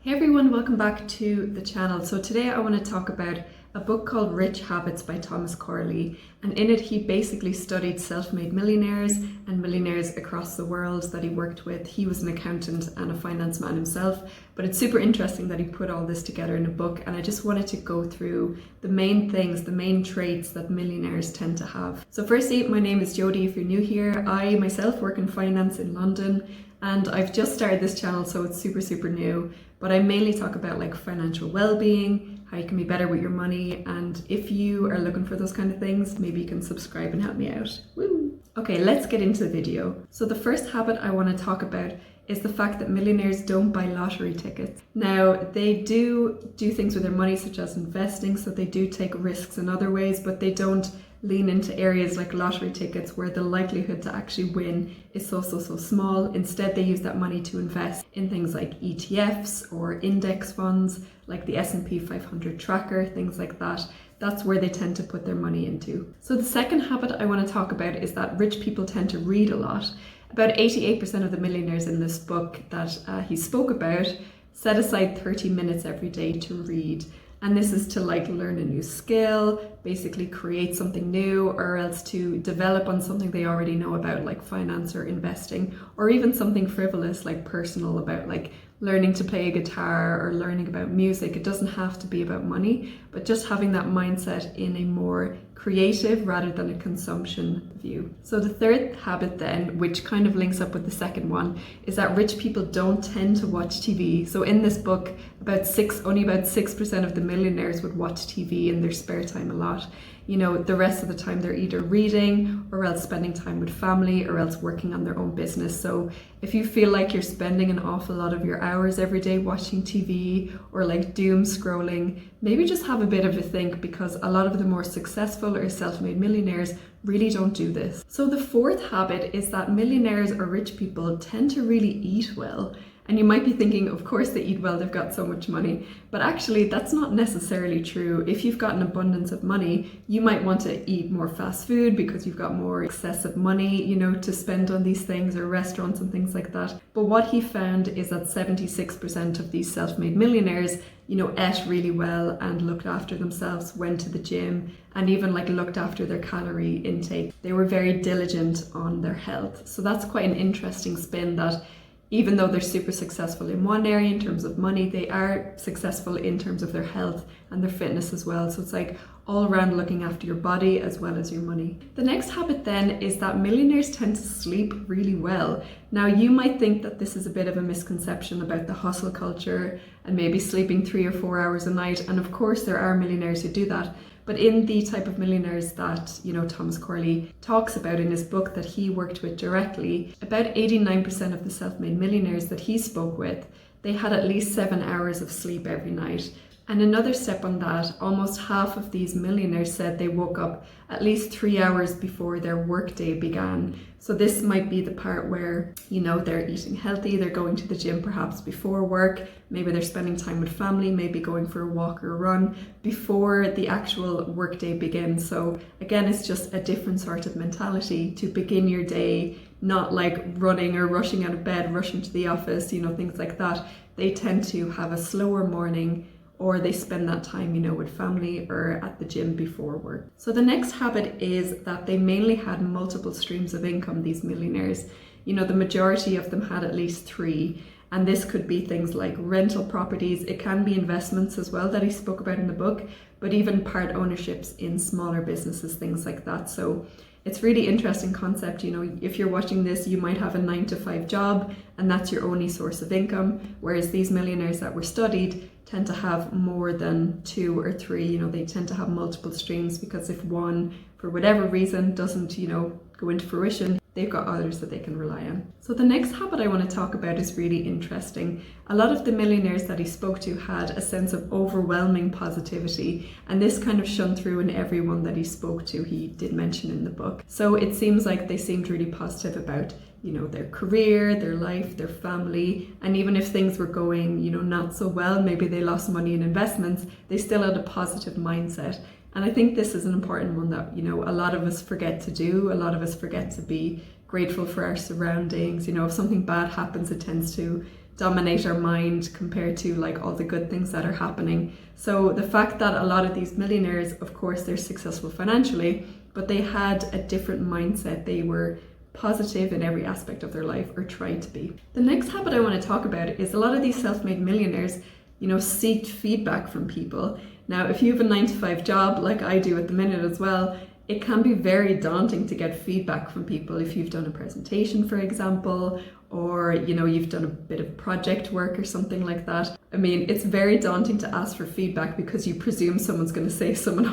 Hey everyone, welcome back to the channel. So today I want to talk about a book called Rich Habits by Thomas Corley, and in it he basically studied self-made millionaires and millionaires across the world that he worked with. He was an accountant and a finance man himself, but it's super interesting that he put all this together in a book, and I just wanted to go through the main things, the main traits that millionaires tend to have. So firstly, my name is Jodie if you're new here. I myself work in finance in London, and I've just started this channel, so it's super new, but I mainly talk about like financial well-being, how you can be better with your money, and if you are looking for those kind of things, maybe you can subscribe and help me out. Woo! Okay, let's get into the video. So the first habit I want to talk about is the fact that millionaires don't buy lottery tickets. Now, they do things with their money such as investing, so they do take risks in other ways, but they don't lean into areas like lottery tickets where the likelihood to actually win is so small. Instead, they use that money to invest in things like ETFs or index funds, like the S&P 500 tracker, things like that. That's where they tend to put their money into. So the second habit I want to talk about is that rich people tend to read a lot. About 88% of the millionaires in this book that he spoke about set aside 30 minutes every day to read. And this is to like learn a new skill, basically create something new, or else to develop on something they already know about, like finance or investing, or even something frivolous like personal, about like learning to play a guitar or learning about music. It doesn't have to be about money, but just having that mindset in a more creative rather than a consumption view. So the third habit then, which kind of links up with the second one, is that rich people don't tend to watch TV. So in this book, only about 6% of the millionaires would watch TV in their spare time a lot. You know, the rest of the time they're either reading or else spending time with family or else working on their own business. So if you feel like you're spending an awful lot of your hours every day watching TV or like doom scrolling, maybe just have a bit of a think, because a lot of the more successful or self-made millionaires really don't do this. So the fourth habit is that millionaires or rich people tend to really eat well. And you might be thinking, of course they eat well, they've got so much money. But actually, that's not necessarily true. If you've got an abundance of money, you might want to eat more fast food because you've got more excessive money, you know, to spend on these things, or restaurants and things like that. But what he found is that 76% of these self-made millionaires, you know, ate really well and looked after themselves, went to the gym, and even like looked after their calorie intake. They were very diligent on their health. So that's quite an interesting spin, that even though they're super successful in one area in terms of money, they are successful in terms of their health and their fitness as well. So it's like all around looking after your body as well as your money. The next habit then is that millionaires tend to sleep really well. Now, you might think that this is a bit of a misconception about the hustle culture and maybe sleeping 3 or 4 hours a night. And of course there are millionaires who do that. But in the type of millionaires that, you know, Thomas Corley talks about in his book that he worked with directly, about 89% of the self-made millionaires that he spoke with, they had at least 7 hours of sleep every night. And another step on that, almost half of these millionaires said they woke up at least 3 hours before their workday began. So this might be the part where, you know, they're eating healthy, they're going to the gym perhaps before work, maybe they're spending time with family, maybe going for a walk or a run before the actual workday begins. So again, it's just a different sort of mentality to begin your day, not like running or rushing out of bed, rushing to the office, you know, things like that. They tend to have a slower morning, or they spend that time, you know, with family or at the gym before work. So the next habit is that they mainly had multiple streams of income, these millionaires. You know, the majority of them had at least 3. And this could be things like rental properties. It can be investments as well that he spoke about in the book, but even part ownerships in smaller businesses, things like that. So it's really interesting concept. You know, if you're watching this, you might have a 9-to-5 job and that's your only source of income. Whereas these millionaires that were studied tend to have more than 2 or 3, you know, they tend to have multiple streams, because if one, for whatever reason, doesn't, you know, go into fruition, they've got others that they can rely on. So the next habit I want to talk about is really interesting. A lot of the millionaires that he spoke to had a sense of overwhelming positivity, and this kind of shone through in everyone that he spoke to, he did mention in the book. So it seems like they seemed really positive about, you know, their career, their life, their family, and even if things were going, you know, not so well, maybe they lost money in investments, they still had a positive mindset. And I think this is an important one that, you know, a lot of us forget to do. A lot of us forget to be grateful for our surroundings. You know, if something bad happens, it tends to dominate our mind compared to like all the good things that are happening. So the fact that a lot of these millionaires, of course, they're successful financially, but they had a different mindset. They were positive in every aspect of their life, or tried to be. The next habit I want to talk about is a lot of these self-made millionaires, seeked feedback from people. Now, if you have a 9-to-5 job like I do at the minute as well, it can be very daunting to get feedback from people if you've done a presentation, for example, or you've done a bit of project work or something like that. I mean, it's very daunting to ask for feedback because you presume someone's going to say something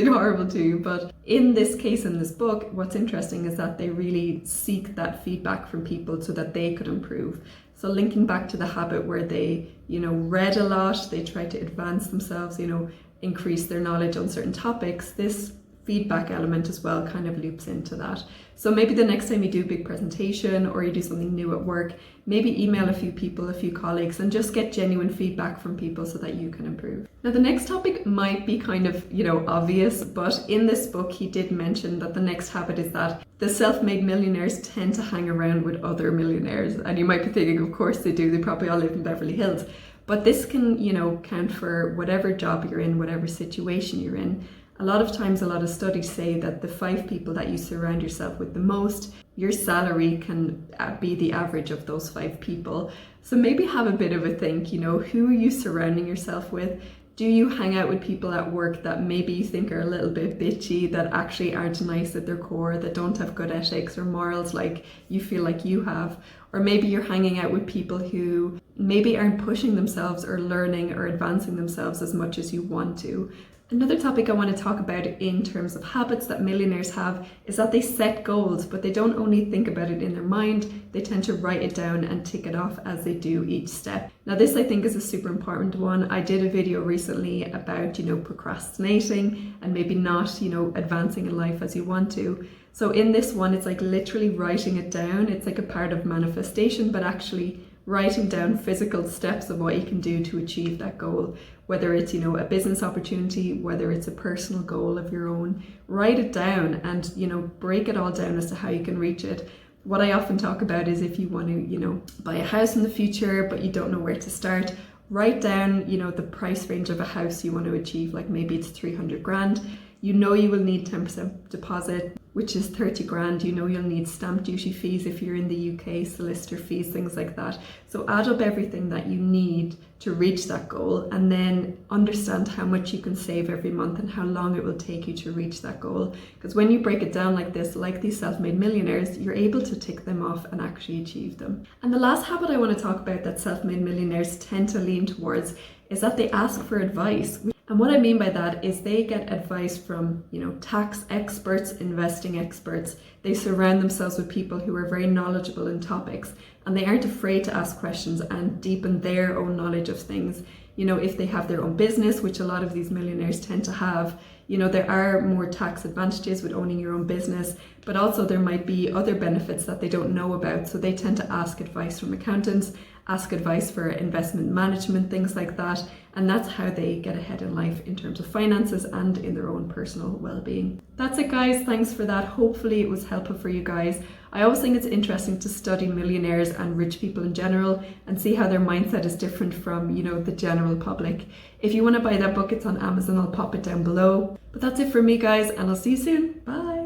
horrible to you. But in this case, in this book, what's interesting is that they really seek that feedback from people so that they could improve. So linking back to the habit where they, read a lot, they try to advance themselves, increase their knowledge on certain topics, this feedback element as well kind of loops into that. So maybe the next time you do a big presentation or you do something new at work, maybe email a few people, a few colleagues, and just get genuine feedback from people so that you can improve. Now, the next topic might be kind of, obvious, but in this book, he did mention that the next habit is that the self-made millionaires tend to hang around with other millionaires. And you might be thinking, of course they do, they probably all live in Beverly Hills. But this can, count for whatever job you're in, whatever situation you're in. A lot of times, a lot of studies say that the 5 people that you surround yourself with the most, your salary can be the average of those 5 people. So maybe have a bit of a think, who are you surrounding yourself with? Do you hang out with people at work that maybe you think are a little bit bitchy, that actually aren't nice at their core, that don't have good ethics or morals like you feel like you have? Or maybe you're hanging out with people who maybe aren't pushing themselves or learning or advancing themselves as much as you want to. Another topic I want to talk about in terms of habits that millionaires have is that they set goals, but they don't only think about it in their mind, they tend to write it down and tick it off as they do each step. Now, this I think is a super important one. I did a video recently about, procrastinating and maybe not, advancing in life as you want to. So in this one, it's like literally writing it down. It's like a part of manifestation, but actually writing down physical steps of what you can do to achieve that goal, whether it's a business opportunity, whether it's a personal goal of your own. Write it down and break it all down as to how you can reach it. What I often talk about is if you want to buy a house in the future but you don't know where to start, write down the price range of a house you want to achieve. Like maybe it's 300 grand. You will need 10% deposit, which is 30 grand. You'll need stamp duty fees if you're in the UK, solicitor fees, things like that. So add up everything that you need to reach that goal, and then understand how much you can save every month and how long it will take you to reach that goal. Because when you break it down like this, like these self-made millionaires, you're able to tick them off and actually achieve them. And the last habit I want to talk about that self-made millionaires tend to lean towards is that they ask for advice. And what I mean by that is they get advice from, tax experts, investing experts. They surround themselves with people who are very knowledgeable in topics, and they aren't afraid to ask questions and deepen their own knowledge of things. If they have their own business, which a lot of these millionaires tend to have, there are more tax advantages with owning your own business, but also there might be other benefits that they don't know about. So they tend to ask advice from accountants, ask advice for investment management, things like that. And that's how they get ahead in life in terms of finances and in their own personal well-being. That's it, guys. Thanks for that. Hopefully it was helpful for you guys. I always think it's interesting to study millionaires and rich people in general and see how their mindset is different from, the general public. If you want to buy that book, it's on Amazon. I'll pop it down below. But that's it for me, guys, and I'll see you soon. Bye.